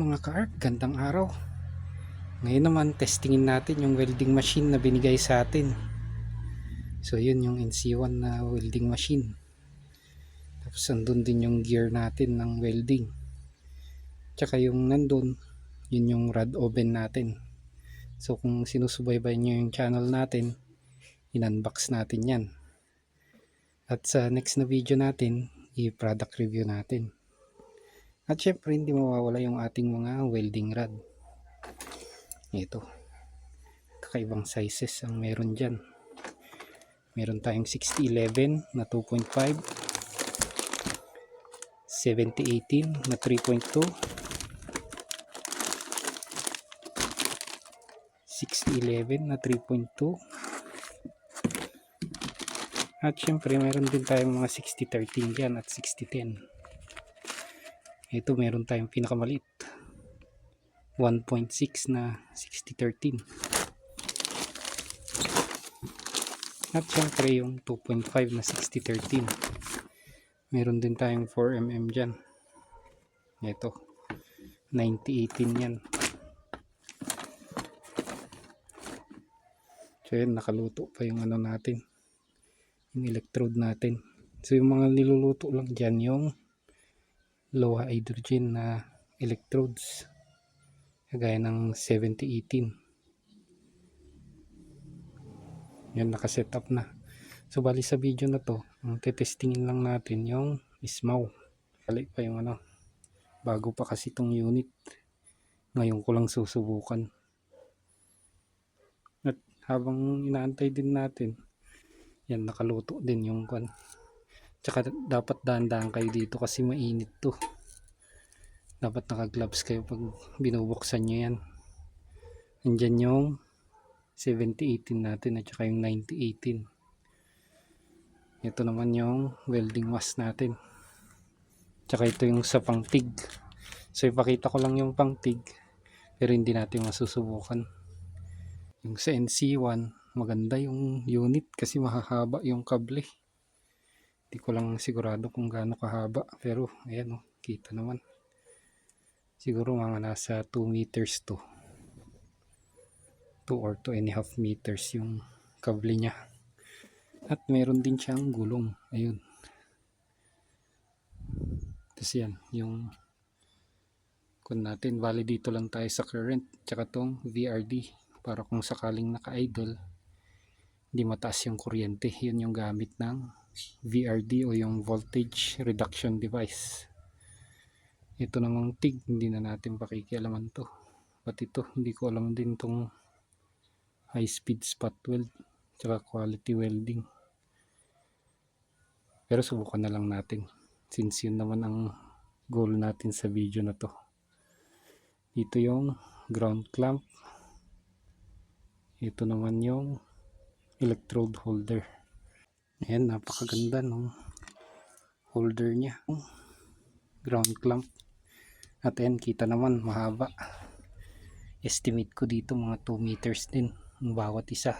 mga ka-arc, gandang araw. Ngayon naman testingin natin yung welding machine na binigay sa atin. So yun yung NC1 na welding machine. Tapos andun din yung gear natin ng welding. Tsaka yung nandun, yun yung rod oven natin. So kung sinusubaybay nyo yung channel natin, in-unbox natin yan. At sa next na video natin, i-product review natin. At syempre hindi mawawala yung ating mga welding rod. Ito, kakaibang sizes ang meron dyan. Meron tayong 6011 na 2.5, 7018 na 3.2, 6011 na 3.2, at syempre meron din tayong mga 6013 dyan at 6010. Ito meron tayong pinakamaliit 1.6 na 6013. At syempre yung 2.5 na 6013. Meron din tayong 4mm dyan. Ito 9018 yan. So yun, nakaluto pa yung ano natin, yung electrode natin. So yung mga niluluto lang dyan yung low hydrogen na electrodes kagaya ng 7018. Yan, nakaset up na. So bali sa video na to, ang tetestingin lang natin yung ismaw. Bali pa yung ano, bago pa kasi itong unit, ngayon ko lang susubukan. At habang inaantay din natin, yan, nakaluto din yung kwan. Tsaka dapat dahan-dahan kayo dito kasi mainit to. Dapat naka-gloves kayo pag binubuksan nyo yan. Nandyan yung 7018 natin at saka yung 9018. Ito naman yung welding mask natin. Tsaka ito yung sa pangtig. So ipakita ko lang yung pangtig, pero hindi natin masusubukan. Yung sa NC1, maganda yung unit kasi mahahaba yung kable. Hindi ko lang sigurado kung gaano kahaba, pero ayan, kita naman. Siguro mga nasa 2 meters to 2 or 2.5 meters yung kable niya. At meron din siyang gulong. Ayun. Tapos yan, yung kung natin, valid dito lang tayo sa current. Tsaka tong VRD. Para kung sakaling naka-idle, hindi mataas yung kuryente. Yun yung gamit ng VRD o yung voltage reduction device. Ito namang TIG, hindi na natin pakikialaman to. Pati ito, hindi ko alam din tong high speed spot weld tsaka quality welding. Pero subukan na lang natin since yun naman ang goal natin sa video na to. Dito yung ground clamp. Ito naman yung electrode holder. Ayan, napakaganda ng holder nya. Ground clamp. At ayan, kita naman mahaba. Estimate ko dito mga 2 meters din ang bawat isa.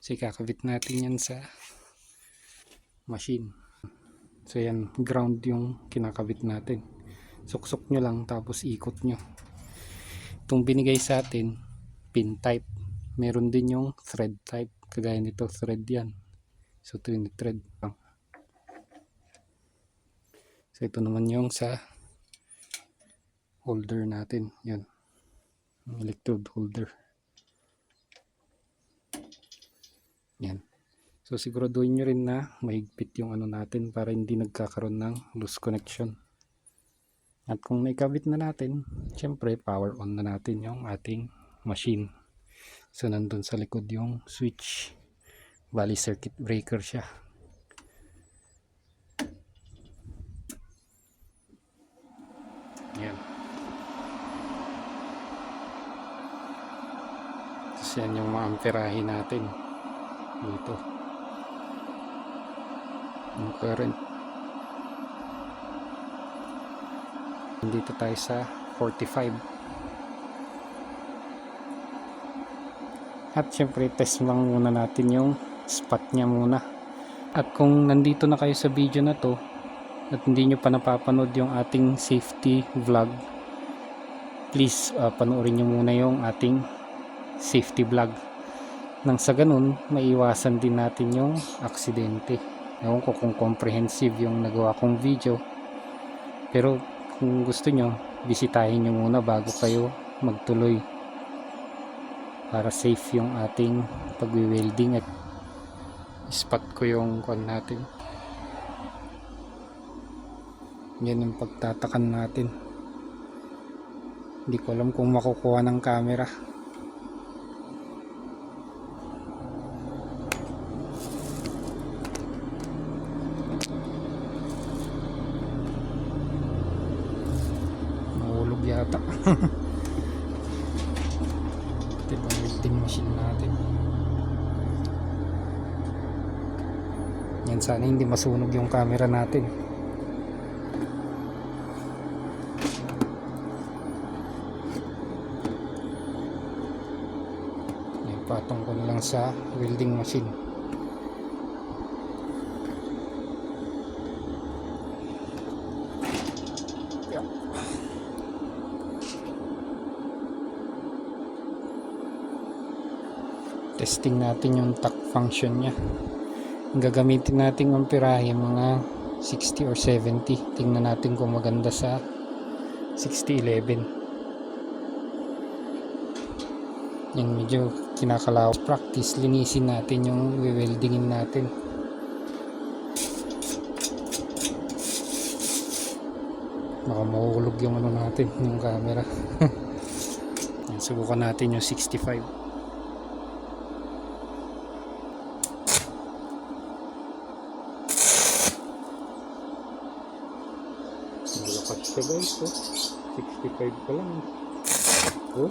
So ikakabit natin yan sa machine. So yan, ground yung kinakabit natin. Suksok nyo lang tapos ikot nyo. Itong binigay sa atin, pin type. Meron din yung thread type. Kagaya nito, thread yan. So twin thread lang. So ito naman yung sa holder natin. Yan. Electrode holder. Yan. So siguraduhin nyo rin na mahigpit yung ano natin para hindi nagkakaroon ng loose connection. At kung naikabit na natin, syempre power on na natin yung ating machine. So nandun sa likod yung switch. Bali circuit breaker siya. Yan. Tapos yan yung maamperahe natin. Dito. Yung current. Dito tayo sa 45. At syempre test lang muna natin yung spot nya muna. At kung nandito na kayo sa video na to, at hindi nyo pa napapanood yung ating safety vlog, please panoorin nyo muna yung ating safety vlog nang sa ganun maiwasan din natin yung aksidente. Ewan ko kung comprehensive yung nagawa kong video, pero kung gusto nyo bisitahin nyo muna bago kayo magtuloy para safe yung ating pagwi-welding. At spot ko yung kon natin, yan yung pagtatakan natin. Hindi ko alam kung makukuha ng camera. Mahulog yata. Ito yung welding machine natin. Yan, sana hindi masunog yung camera natin. Patong ko na lang sa welding machine. Testing natin yung takt function nya. Ang gagamitin nating amperahe mga 60 or 70. Tingnan natin kung maganda sa 6011. Yung medyo kinakalaw. Practice, linisin natin yung weldingin natin. Baka mahulog yung ano natin, yung camera. Yan, subukan natin yung 65. Malakas siya guys, oh. 65 pa lang. Oh.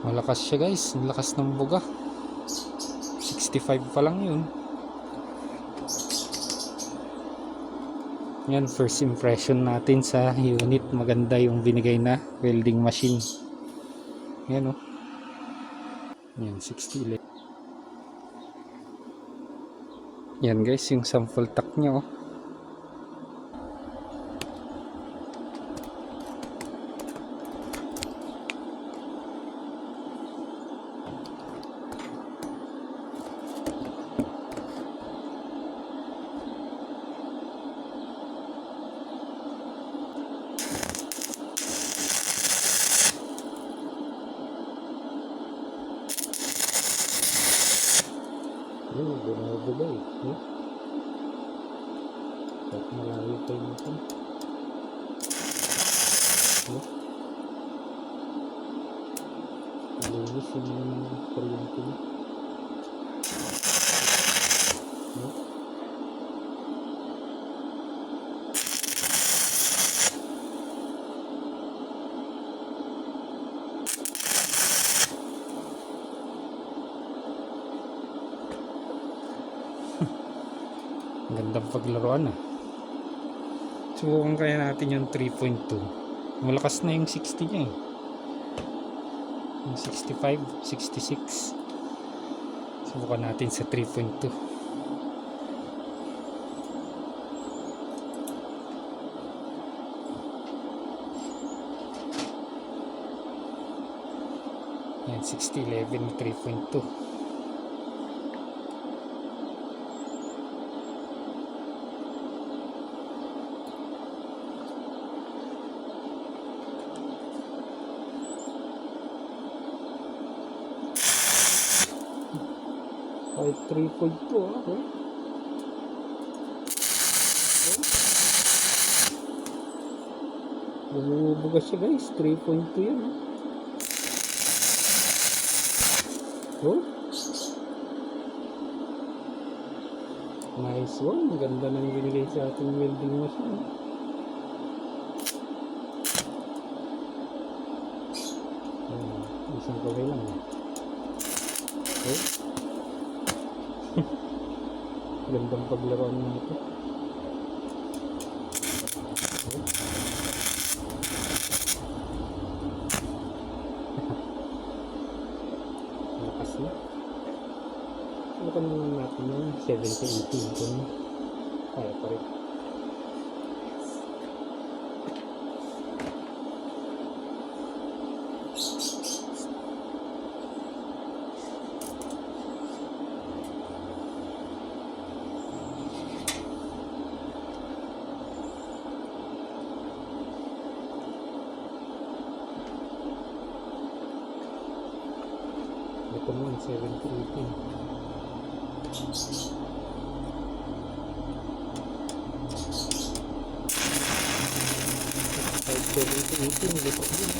Malakas siya guys, lakas ng buga. 65 pa lang yun. Yan, first impression natin sa unit. Maganda yung binigay na welding machine. Yan, oh. Yan, 60. Yan guys, yung sample tack nya, oh. Yun, bumabugay. Kahit malayo pa yun ito. Malinis yung kuryente niya. Gandang paglaruan, ah. Subukan kaya natin yung 3.2. Malakas na yung 60 nya, eh. Yung 65, 66. Subukan natin sa 3.2. Yan, 6011, 3.2. Ay, 3.2, ah. Okay. Bumubugas siya guys, 3.2 yan, ah. Oh. Nice one. Ganda nang binigay sa ating welding machine. Isang kaway lang. Okay. Gandang paglaruan nito. Okay. subukan naman natin yung 70-80 kung kaya pa rin. Ito naman 70-80. Kahit 70-80 nilipat din.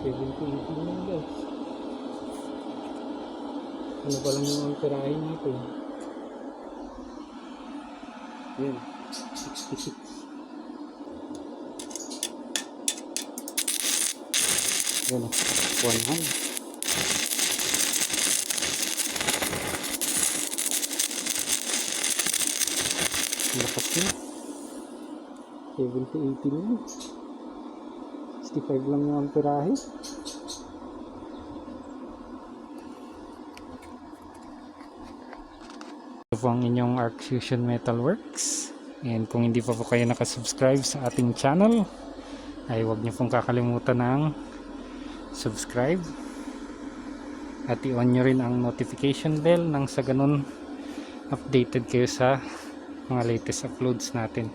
70-80 na guys. Ano pa lang yung amperahe natin? Yan, 66. Yan o, 100. Lakas na. 70-80 na yun. 65 lang yung amperahe. Ito po ang inyong Arc Fusion Metalworks. And kung hindi pa po kayo nakasubscribe sa ating channel, ay huwag niyo pong kakalimutan ng subscribe. At i-on nyo rin ang notification bell nang sa ganun updated kayo sa mga latest uploads natin.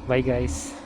Bye guys!